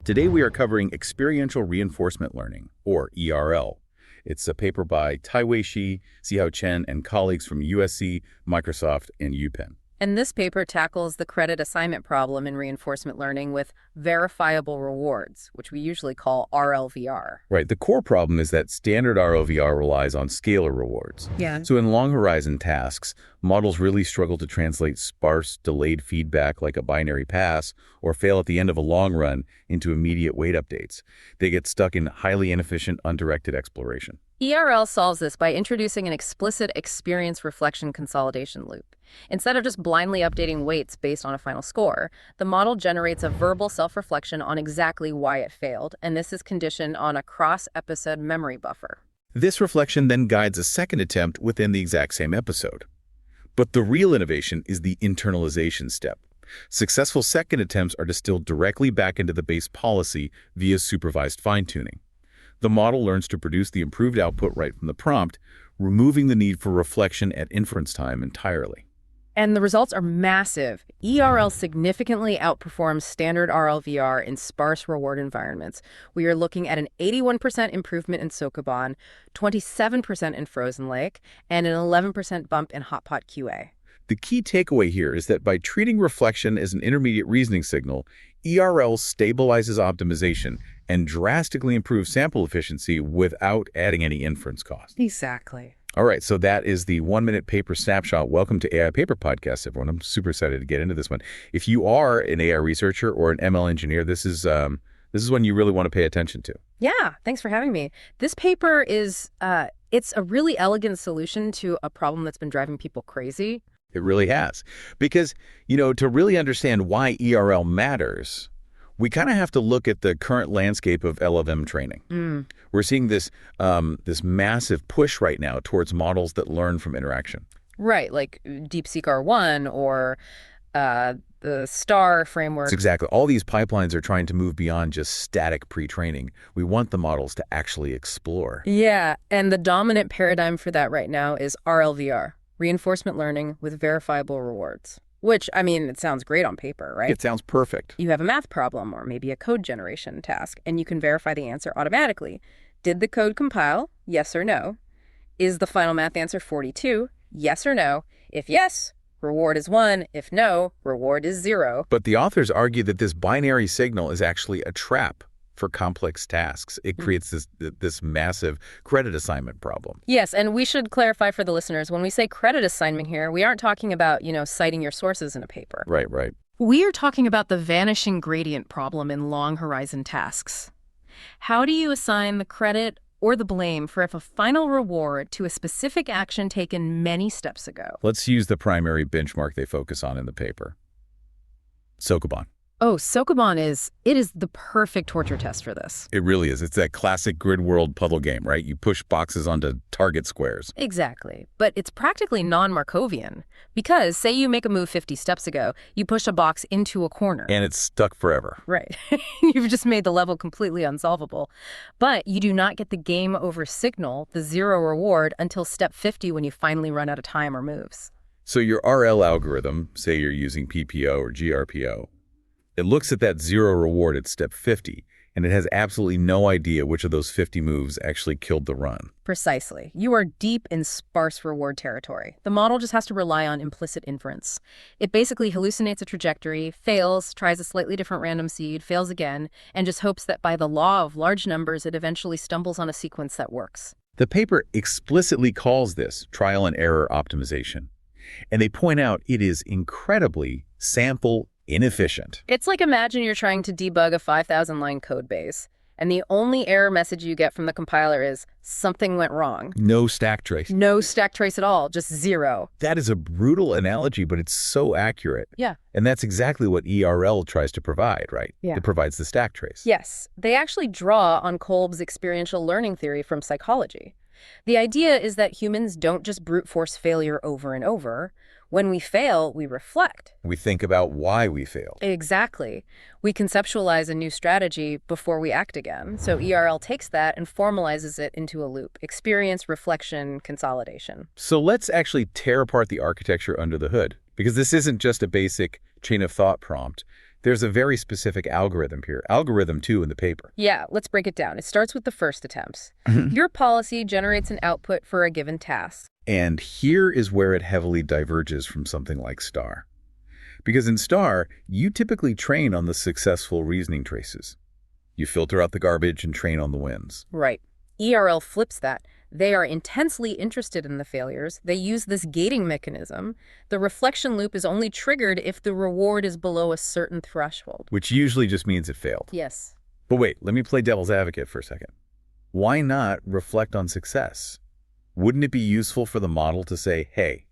Today we are covering Experiential Reinforcement Learning, or ERL. It's a paper by Taiwei Shi, Zihao Chen, and colleagues from USC, Microsoft, and UPenn. And this paper tackles the credit assignment problem in reinforcement learning with verifiable rewards, which we usually call RLVR. Right. The core problem is that standard RLVR relies on scalar rewards. Yeah. So in long horizon tasks, models really struggle to translate sparse, delayed feedback like a binary pass or fail at the end of a long run into immediate weight updates. They get stuck in highly inefficient, undirected exploration. ERL solves this by introducing an explicit experience reflection consolidation loop. Instead of just blindly updating weights based on a final score, the model generates a verbal self-reflection on exactly why it failed, and this is conditioned on a cross-episode memory buffer. This reflection then guides a second attempt within the exact same episode. But the real innovation is the internalization step. Successful second attempts are distilled directly back into the base policy via supervised fine-tuning. The model learns to produce the improved output right from the prompt, removing the need for reflection at inference time entirely. And the results are massive. ERL significantly outperforms standard RLVR in sparse reward environments. We are looking at an 81% improvement in Sokoban, 27% in Frozen Lake, and an 11% bump in Hot Pot QA. The key takeaway here is that by treating reflection as an intermediate reasoning signal, ERL stabilizes optimization and drastically improves sample efficiency without adding any inference cost. Exactly. All right, so that is the 1-minute paper snapshot. Welcome to AI Paper Podcast, everyone. I'm super excited to get into this one. If you are an AI researcher or an ML engineer, this is one you really want to pay attention to. Yeah, thanks for having me. This paper is it's a really elegant solution to a problem that's been driving people crazy. It really has. Because, to really understand why ERL matters, we kind of have to look at the current landscape of LLM training. We're seeing this massive push right now towards models that learn from interaction. Right, like DeepSeek R1 or the STAR framework. That's exactly. All these pipelines are trying to move beyond just static pre-training. We want the models to actually explore. Yeah, and the dominant paradigm for that right now is RLVR, reinforcement learning with verifiable rewards. Which, it sounds great on paper, right? It sounds perfect. You have a math problem or maybe a code generation task, and you can verify the answer automatically. Did the code compile? Yes or no? Is the final math answer 42? Yes or no? If yes, reward is 1. If no, reward is 0. But the authors argue that this binary signal is actually a trap for complex tasks. It creates this massive credit assignment problem. Yes, and we should clarify for the listeners, when we say credit assignment here, we aren't talking about, citing your sources in a paper. Right. We are talking about the vanishing gradient problem in long horizon tasks. How do you assign the credit or the blame for a final reward to a specific action taken many steps ago? Let's use the primary benchmark they focus on in the paper. Sokoban. Oh, Sokoban is the perfect torture test for this. It really is. It's that classic grid world puzzle game, right? You push boxes onto target squares. Exactly. But it's practically non-Markovian. Because, say you make a move 50 steps ago, you push a box into a corner. And it's stuck forever. Right. You've just made the level completely unsolvable. But you do not get the game over signal, the 0 reward, until step 50 when you finally run out of time or moves. So your RL algorithm, say you're using PPO or GRPO, it looks at that 0 reward at step 50, and it has absolutely no idea which of those 50 moves actually killed the run. Precisely. You are deep in sparse reward territory. The model just has to rely on implicit inference. It basically hallucinates a trajectory, fails, tries a slightly different random seed, fails again, and just hopes that by the law of large numbers, it eventually stumbles on a sequence that works. The paper explicitly calls this trial and error optimization, and they point out it is incredibly sample inefficient. It's like imagine you're trying to debug a 5,000-line code base, and the only error message you get from the compiler is something went wrong. No stack trace. No stack trace at all, just 0. That is a brutal analogy, but it's so accurate. Yeah. And that's exactly what ERL tries to provide, right? Yeah. It provides the stack trace. Yes. They actually draw on Kolb's experiential learning theory from psychology. The idea is that humans don't just brute force failure over and over. When we fail, we reflect. We think about why we failed. Exactly. We conceptualize a new strategy before we act again. So ERL takes that and formalizes it into a loop. Experience, reflection, consolidation. So let's actually tear apart the architecture under the hood, because this isn't just a basic chain of thought prompt. There's a very specific algorithm here, algorithm 2 in the paper. Yeah, let's break it down. It starts with the first attempts. Your policy generates an output for a given task. And here is where it heavily diverges from something like STAR. Because in STAR, you typically train on the successful reasoning traces. You filter out the garbage and train on the wins. Right. ERL flips that. They are intensely interested in the failures. They use this gating mechanism. The reflection loop is only triggered if the reward is below a certain threshold. Which usually just means it failed. Yes. But wait, let me play devil's advocate for a second. Why not reflect on success? Wouldn't it be useful for the model to say, hey,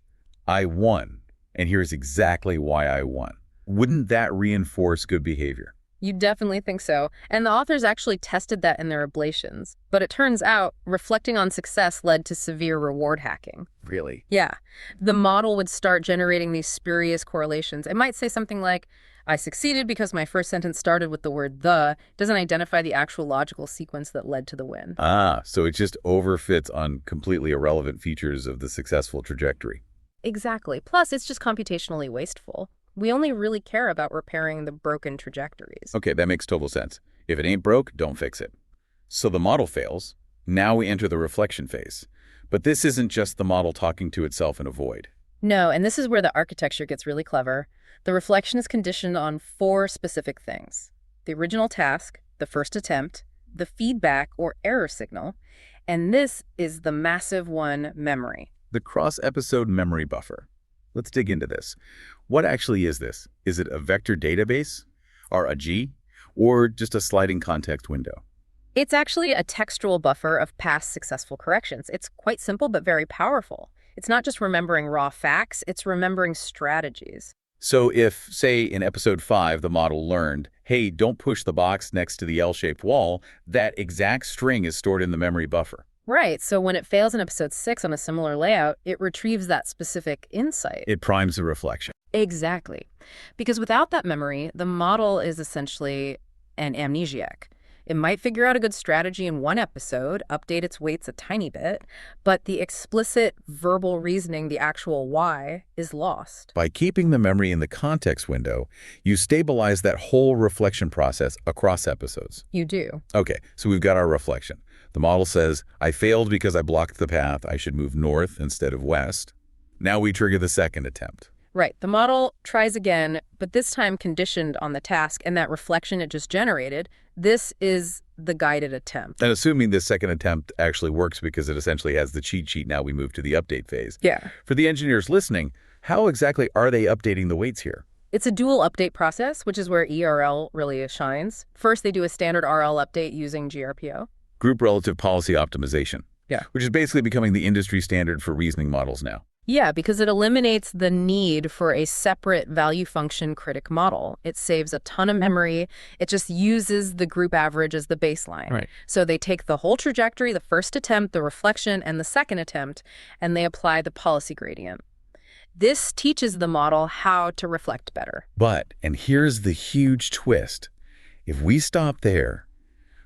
I won, and here's exactly why I won? Wouldn't that reinforce good behavior? You definitely think so. And the authors actually tested that in their ablations. But it turns out, reflecting on success led to severe reward hacking. Really? Yeah. The model would start generating these spurious correlations. It might say something like, I succeeded because my first sentence started with the word the. It doesn't identify the actual logical sequence that led to the win. Ah, so it just overfits on completely irrelevant features of the successful trajectory. Exactly. Plus, it's just computationally wasteful. We only really care about repairing the broken trajectories. Okay, that makes total sense. If it ain't broke, don't fix it. So the model fails. Now we enter the reflection phase. But this isn't just the model talking to itself in a void. No, and this is where the architecture gets really clever. The reflection is conditioned on 4 specific things: the original task, the first attempt, the feedback or error signal, and this is the massive one, memory. The cross-episode memory buffer. Let's dig into this. What actually is this? Is it a vector database, or a G, or just a sliding context window? It's actually a textual buffer of past successful corrections. It's quite simple but very powerful. It's not just remembering raw facts, it's remembering strategies. So if, say, in episode 5, the model learned, hey, don't push the box next to the L-shaped wall, that exact string is stored in the memory buffer. Right, so when it fails in episode 6 on a similar layout, it retrieves that specific insight. It primes the reflection. Exactly. Because without that memory, the model is essentially an amnesiac. It might figure out a good strategy in one episode, update its weights a tiny bit, but the explicit verbal reasoning, the actual why, is lost. By keeping the memory in the context window, you stabilize that whole reflection process across episodes. You do. Okay, so we've got our reflection. The model says, I failed because I blocked the path. I should move north instead of west. Now we trigger the second attempt. Right. The model tries again, but this time conditioned on the task and that reflection it just generated. This is the guided attempt. And assuming this second attempt actually works because it essentially has the cheat sheet, now we move to the update phase. Yeah. For the engineers listening, how exactly are they updating the weights here? It's a dual update process, which is where ERL really shines. First, they do a standard RL update using GRPO. Group Relative Policy Optimization. Yeah. Which is basically becoming the industry standard for reasoning models now. Yeah, because it eliminates the need for a separate value function critic model. It saves a ton of memory. It just uses the group average as the baseline. Right. So they take the whole trajectory, the first attempt, the reflection, and the second attempt, and they apply the policy gradient. This teaches the model how to reflect better. But, and here's the huge twist, if we stop there,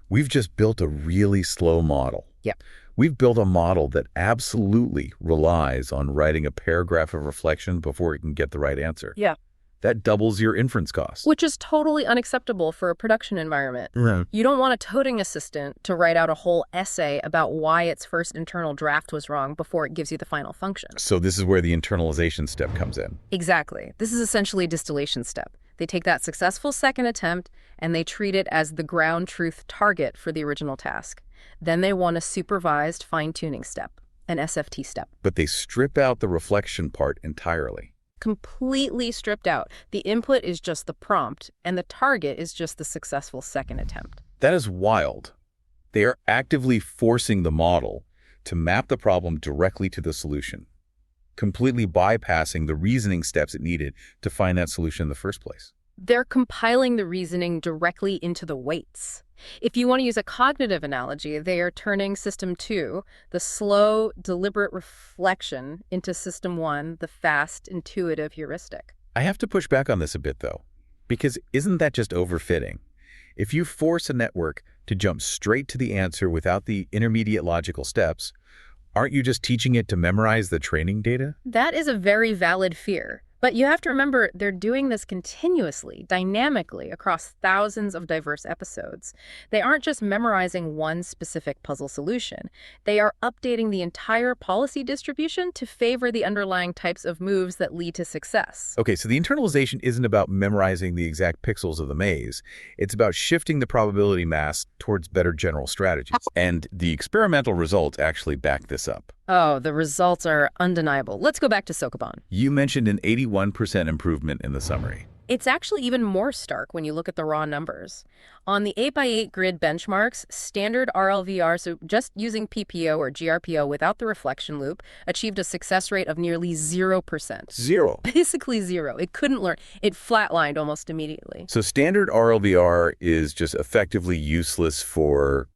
we've just built a really slow model. Yep. We've built a model that absolutely relies on writing a paragraph of reflection before it can get the right answer. Yeah. That doubles your inference costs. Which is totally unacceptable for a production environment. Right. You don't want a coding assistant to write out a whole essay about why its first internal draft was wrong before it gives you the final function. So this is where the internalization step comes in. Exactly. This is essentially a distillation step. They take that successful second attempt and they treat it as the ground truth target for the original task. Then they want a supervised fine-tuning step, an SFT step. But they strip out the reflection part entirely. Completely stripped out. The input is just the prompt, and the target is just the successful second attempt. That is wild. They are actively forcing the model to map the problem directly to the solution, completely bypassing the reasoning steps it needed to find that solution in the first place. They're compiling the reasoning directly into the weights. If you want to use a cognitive analogy, they are turning System 2, the slow, deliberate reflection, into System 1, the fast, intuitive heuristic. I have to push back on this a bit, though, because isn't that just overfitting? If you force a network to jump straight to the answer without the intermediate logical steps, aren't you just teaching it to memorize the training data? That is a very valid fear. But you have to remember, they're doing this continuously, dynamically, across thousands of diverse episodes. They aren't just memorizing one specific puzzle solution. They are updating the entire policy distribution to favor the underlying types of moves that lead to success. Okay, so the internalization isn't about memorizing the exact pixels of the maze. It's about shifting the probability mass towards better general strategies. And the experimental results actually back this up. Oh, the results are undeniable. Let's go back to Sokoban. You mentioned an 81% improvement in the summary. It's actually even more stark when you look at the raw numbers. On the 8x8 grid benchmarks, standard RLVR, so just using PPO or GRPO without the reflection loop, achieved a success rate of nearly 0%. Zero. Basically zero. It couldn't learn. It flatlined almost immediately. So standard RLVR is just effectively useless for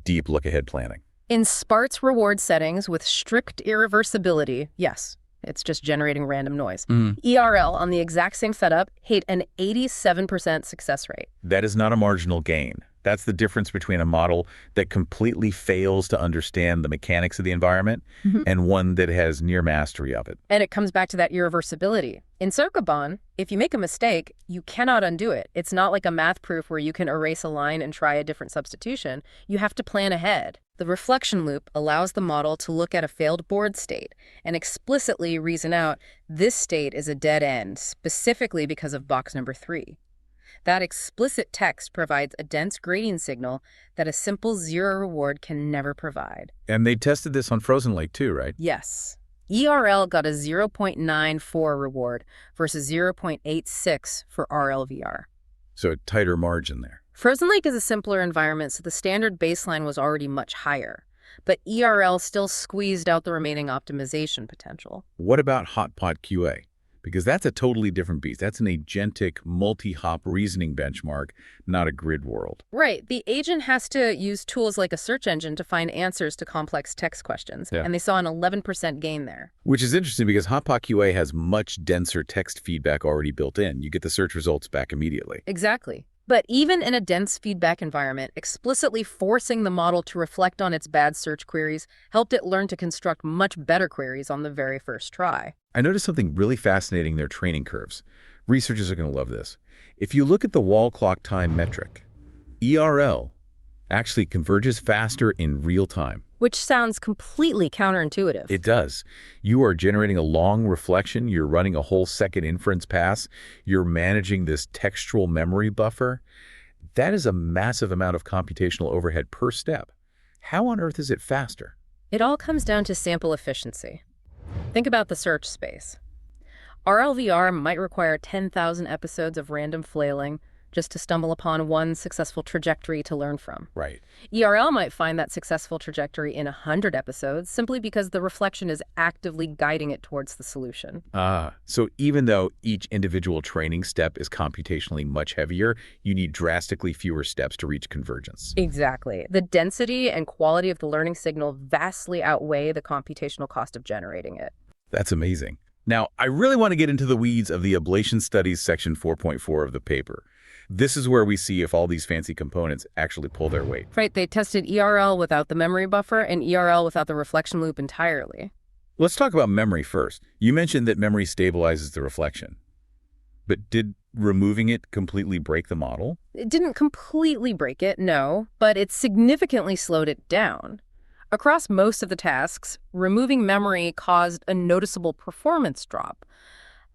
deep look-ahead planning. In Sparse-Reward settings with strict irreversibility, yes, it's just generating random noise. ERL on the exact same setup hit an 87% success rate. That is not a marginal gain. That's the difference between a model that completely fails to understand the mechanics of the environment and one that has near mastery of it. And it comes back to that irreversibility. In Sokoban, if you make a mistake, you cannot undo it. It's not like a math proof where you can erase a line and try a different substitution. You have to plan ahead. The reflection loop allows the model to look at a failed board state and explicitly reason out this state is a dead end, specifically because of box number 3. That explicit text provides a dense grading signal that a simple zero reward can never provide. And they tested this on Frozen Lake too, right? Yes. ERL got a 0.94 reward versus 0.86 for RLVR. So a tighter margin there. Frozen Lake is a simpler environment, so the standard baseline was already much higher. But ERL still squeezed out the remaining optimization potential. What about Hotpot QA? Because that's a totally different beast. That's an agentic, multi-hop reasoning benchmark, not a grid world. Right. The agent has to use tools like a search engine to find answers to complex text questions. Yeah. And they saw an 11% gain there. Which is interesting because Hotpot QA has much denser text feedback already built in. You get the search results back immediately. Exactly. But even in a dense feedback environment, explicitly forcing the model to reflect on its bad search queries helped it learn to construct much better queries on the very first try. I noticed something really fascinating in their training curves. Researchers are going to love this. If you look at the wall clock time metric, ERL actually converges faster in real time. Which sounds completely counterintuitive. It does. You are generating a long reflection. You're running a whole second inference pass. You're managing this textual memory buffer. That is a massive amount of computational overhead per step. How on earth is it faster? It all comes down to sample efficiency. Think about the search space. RLVR might require 10,000 episodes of random flailing just to stumble upon one successful trajectory to learn from. Right. ERL might find that successful trajectory in 100 episodes simply because the reflection is actively guiding it towards the solution. So even though each individual training step is computationally much heavier, you need drastically fewer steps to reach convergence. Exactly. The density and quality of the learning signal vastly outweigh the computational cost of generating it. That's amazing. Now, I really want to get into the weeds of the Ablation Studies section 4.4 of the paper. This is where we see if all these fancy components actually pull their weight. Right, they tested ERL without the memory buffer and ERL without the reflection loop entirely. Let's talk about memory first. You mentioned that memory stabilizes the reflection. But did removing it completely break the model? It didn't completely break it, no, but it significantly slowed it down. Across most of the tasks, removing memory caused a noticeable performance drop.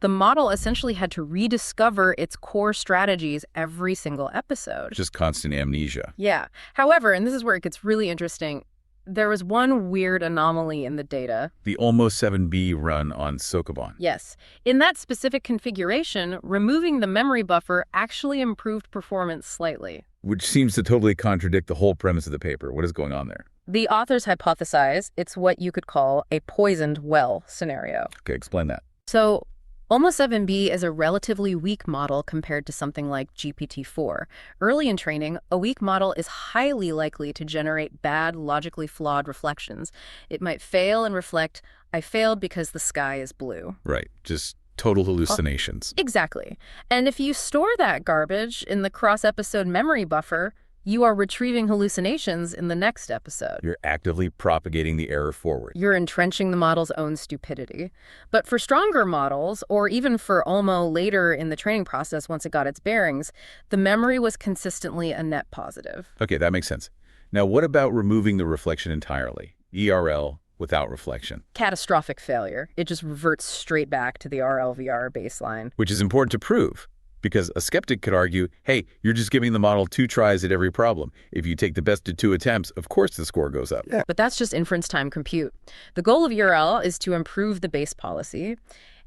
The model essentially had to rediscover its core strategies every single episode. Just constant amnesia. Yeah. However, and this is where it gets really interesting, there was one weird anomaly in the data. The almost 7B run on Sokoban. Yes. In that specific configuration, removing the memory buffer actually improved performance slightly. Which seems to totally contradict the whole premise of the paper. What is going on there? The authors hypothesize it's what you could call a poisoned well scenario. Okay, explain that. So, Almost 7B is a relatively weak model compared to something like GPT-4. Early in training, a weak model is highly likely to generate bad, logically flawed reflections. It might fail and reflect, I failed because the sky is blue. Right, just total hallucinations. Exactly. And if you store that garbage in the cross-episode memory buffer, You are retrieving hallucinations in the next episode. You're actively propagating the error forward. You're entrenching the model's own stupidity. But for stronger models, or even for Olmo later in the training process once it got its bearings, the memory was consistently a net positive. Okay, that makes sense. Now, what about removing the reflection entirely? ERL without reflection. Catastrophic failure. It just reverts straight back to the RLVR baseline. Which is important to prove, because a skeptic could argue, hey, you're just giving the model 2 tries at every problem. If you take the best of 2 attempts, of course the score goes up. But that's just inference time compute. The goal of ERL is to improve the base policy,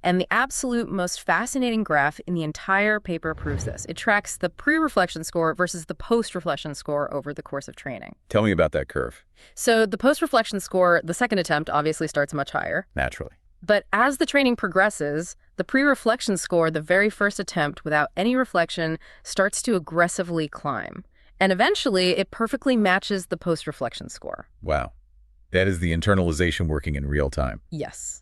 and the absolute most fascinating graph in the entire paper proves this. It tracks the pre-reflection score versus the post-reflection score over the course of training. Tell me about that curve. So the post-reflection score, the second attempt, obviously starts much higher. Naturally. But as the training progresses, the pre-reflection score, the very first attempt without any reflection, starts to aggressively climb. And eventually, it perfectly matches the post-reflection score. Wow. That is the internalization working in real time. Yes.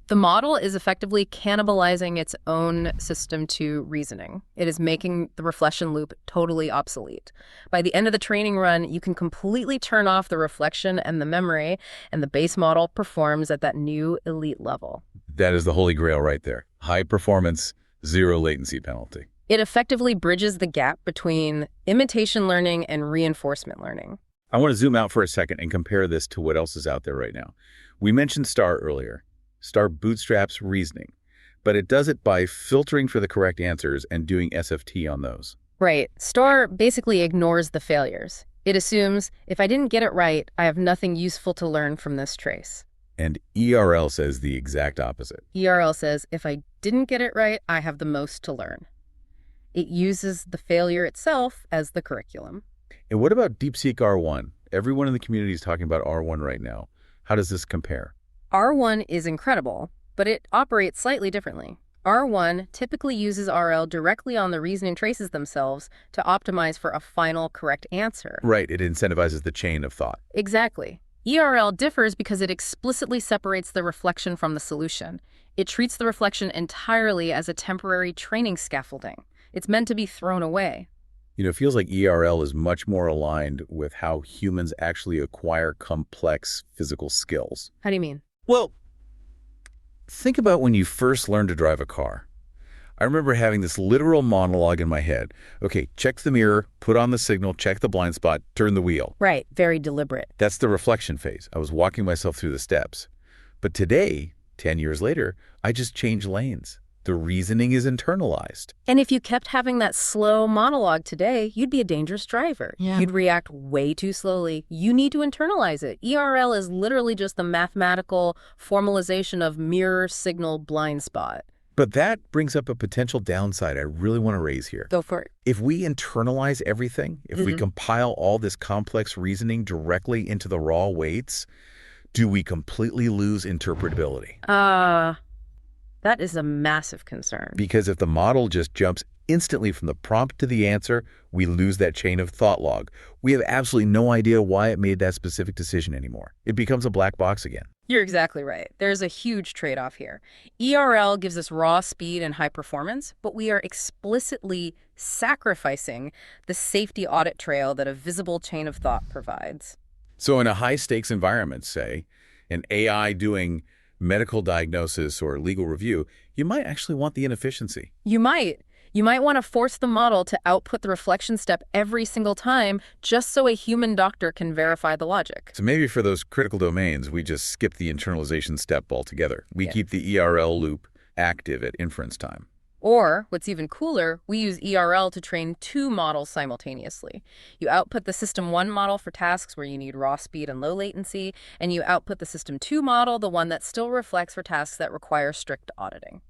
The model is effectively cannibalizing its own system to reasoning. It is making the reflection loop totally obsolete. By the end of the training run, you can completely turn off the reflection and the memory, and the base model performs at that new elite level. That is the holy grail right there. High performance, 0 latency penalty. It effectively bridges the gap between imitation learning and reinforcement learning. I want to zoom out for a second and compare this to what else is out there right now. We mentioned STAR earlier. STAR bootstraps reasoning, but it does it by filtering for the correct answers and doing SFT on those. Right. STAR basically ignores the failures. It assumes, if I didn't get it right, I have nothing useful to learn from this trace. And ERL says the exact opposite. ERL says, if I didn't get it right, I have the most to learn. It uses the failure itself as the curriculum. And what about DeepSeek R1? Everyone in the community is talking about R1 right now. How does this compare? R1 is incredible, but it operates slightly differently. R1 typically uses RL directly on the reasoning traces themselves to optimize for a final correct answer. Right, it incentivizes the chain of thought. Exactly. ERL differs because it explicitly separates the reflection from the solution. It treats the reflection entirely as a temporary training scaffolding. It's meant to be thrown away. You know, it feels like ERL is much more aligned with how humans actually acquire complex physical skills. How do you mean? Well, think about when you first learned to drive a car. I remember having this literal monologue in my head. Okay, check the mirror, put on the signal, check the blind spot, turn the wheel. Right, very deliberate. That's the reflection phase. I was walking myself through the steps. But today, 10 years later, I just change lanes. The reasoning is internalized. And if you kept having that slow monologue today, you'd be a dangerous driver. Yeah. You'd react way too slowly. You need to internalize it. ERL is literally just the mathematical formalization of mirror signal blind spot. But that brings up a potential downside I really want to raise here. Go for it. If we internalize everything, if we compile all this complex reasoning directly into the raw weights, do we completely lose interpretability? That is a massive concern. Because if the model just jumps instantly from the prompt to the answer, we lose that chain of thought log. We have absolutely no idea why it made that specific decision anymore. It becomes a black box again. You're exactly right. There's a huge trade-off here. ERL gives us raw speed and high performance, but we are explicitly sacrificing the safety audit trail that a visible chain of thought provides. So in a high-stakes environment, say, an AI doing medical diagnosis or legal review, you might actually want the inefficiency. You might. You might want to force the model to output the reflection step every single time just so a human doctor can verify the logic. So maybe for those critical domains, we just skip the internalization step altogether. We keep the ERL loop active at inference time. Or, what's even cooler, we use ERL to train 2 models simultaneously. You output the System 1 model for tasks where you need raw speed and low latency, and you output the System 2 model, the one that still reflects for tasks that require strict auditing.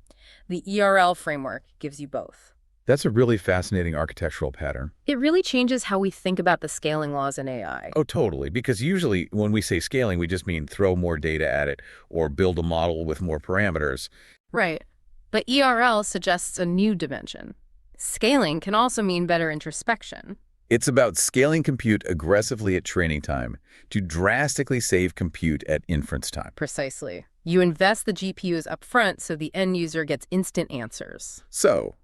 The ERL framework gives you both. That's a really fascinating architectural pattern. It really changes how we think about the scaling laws in AI. Oh, totally. Because usually when we say scaling, we just mean throw more data at it or build a model with more parameters. Right. But ERL suggests a new dimension. Scaling can also mean better introspection. It's about scaling compute aggressively at training time to drastically save compute at inference time. Precisely. You invest the GPUs up front so the end user gets instant answers. So,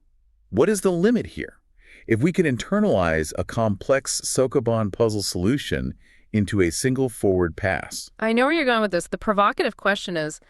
what is the limit here? If we can internalize a complex Sokoban puzzle solution into a single forward pass. I know where you're going with this. The provocative question is,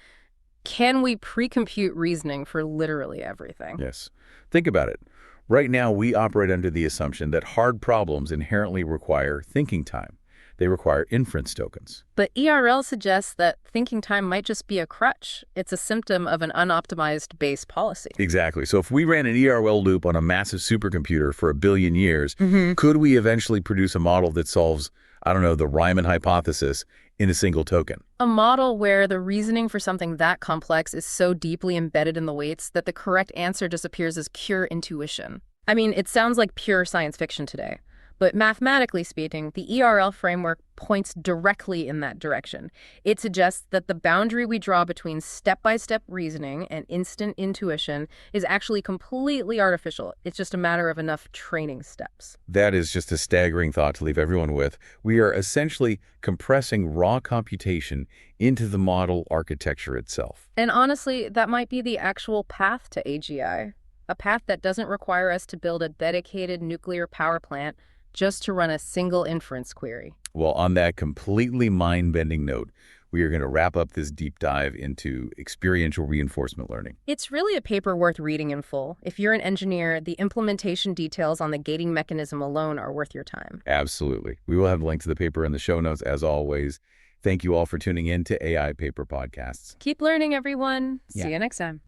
can we pre-compute reasoning for literally everything? Yes. Think about it. Right now, we operate under the assumption that hard problems inherently require thinking time. They require inference tokens. But ERL suggests that thinking time might just be a crutch. It's a symptom of an unoptimized base policy. Exactly. So if we ran an ERL loop on a massive supercomputer for 1 billion years, could we eventually produce a model that solves, I don't know, the Riemann hypothesis in a single token? A model where the reasoning for something that complex is so deeply embedded in the weights that the correct answer disappears as pure intuition. I mean, it sounds like pure science fiction today. But mathematically speaking, the ERL framework points directly in that direction. It suggests that the boundary we draw between step-by-step reasoning and instant intuition is actually completely artificial. It's just a matter of enough training steps. That is just a staggering thought to leave everyone with. We are essentially compressing raw computation into the model architecture itself. And honestly, that might be the actual path to AGI. A path that doesn't require us to build a dedicated nuclear power plant just to run a single inference query. Well, on that completely mind-bending note, we are going to wrap up this deep dive into experiential reinforcement learning. It's really a paper worth reading in full. If you're an engineer, the implementation details on the gating mechanism alone are worth your time. Absolutely. We will have links to the paper in the show notes, as always. Thank you all for tuning in to AI Paper Podcasts. Keep learning, everyone. See you next time.